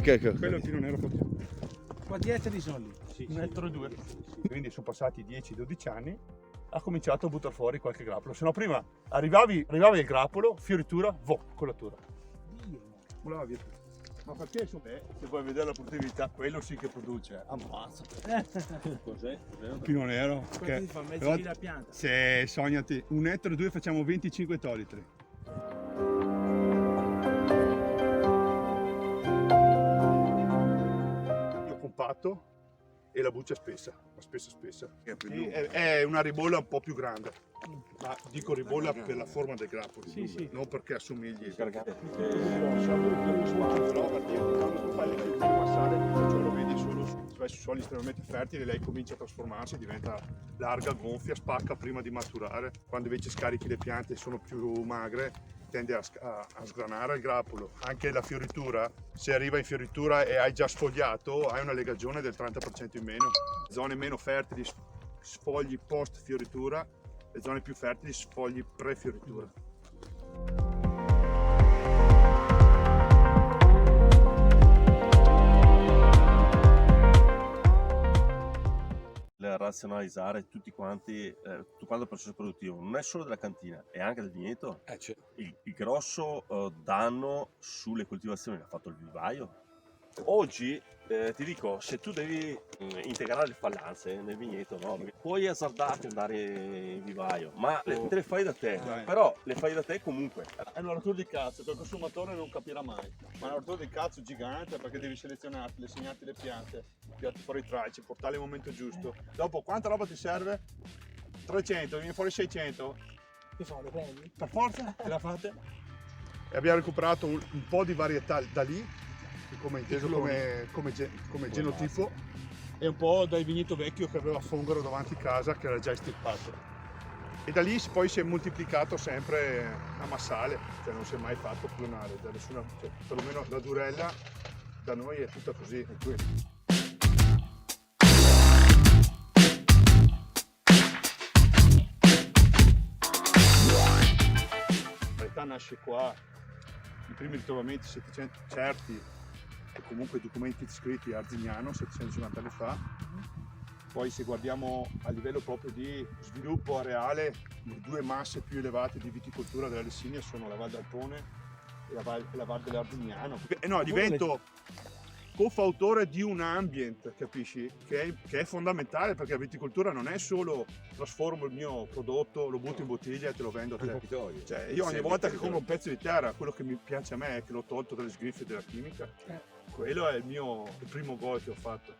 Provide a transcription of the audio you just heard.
ok. Quello è il pino nero fatto. Quanti ettari sono lì? Sì, 1,2 m. Quindi sono passati 10-12 anni, ha cominciato a buttare fuori qualche grappolo. Se no prima arrivavi il grappolo, fioritura, colatura. Volava via tutto. Ma perché se vuoi vedere la produttività, quello sì che produce, ammazza. Cos'è? Il pino nero. Quanto ti fa? Mezz'mila pianta? Se sognati, 1,2 m facciamo 25 ettolitri. Io compatto e la buccia spessa, ma spessa. È una ribolla un po' più grande, ma dico ribolla per la forma del grappolo, Sì. non perché assomigli. Lo vedi solo su suoli estremamente fertili, lei comincia a trasformarsi, diventa larga, gonfia, spacca prima di maturare. Quando invece scarichi le piante e sono più magre, tende a sgranare il grappolo. Anche la fioritura, se arriva in fioritura e hai già sfogliato, hai una legagione del 30% in meno. Zone meno fertili, sfogli post fioritura, le zone più fertili, sfogli pre fioritura. Razionalizzare tutti quanti, tutto quanto il processo produttivo non è solo della cantina, è anche del vigneto. Il grosso danno sulle coltivazioni l'ha fatto il vivaio. Oggi ti dico, se tu devi integrare le fallanze nel vigneto, no? Puoi azzardarti andare in vivaio, ma te le fai da te, però le fai da te comunque. È una rottura di cazzo che il consumatore non capirà mai, ma è una rottura di cazzo gigante perché devi selezionarti, segnarti le piante, tirarti fuori i tralci, portarle al momento giusto. Dopo quanta roba ti serve? 300, viene fuori 600. Che sono le prendi? Per forza, ce la fate? E abbiamo recuperato un po' di varietà da lì, come inteso come genotipo, e un po' dal vigneto vecchio che aveva Fongaro davanti casa che era già estirpato. E da lì poi si è moltiplicato sempre a massale, cioè non si è mai fatto clonare da nessuna, cioè, perlomeno la Durella da noi è tutta così. È questo. La varietà nasce qua, i primi ritrovamenti 700 certi e comunque documenti scritti a Arzignano 750 anni fa. Poi se guardiamo a livello proprio di sviluppo areale, le due masse più elevate di viticoltura della Lessinia sono la Val d'Alpone e la Val dell'Arzignano. E no, divento cofautore di un ambient, capisci? Che è fondamentale, perché la viticoltura non è solo trasformo il mio prodotto, lo butto in bottiglia e te lo vendo a te. Cioè, io ogni volta che compro un pezzo di terra, quello che mi piace a me è che l'ho tolto dalle sgriffe della chimica. Quello è il primo gol che ho fatto.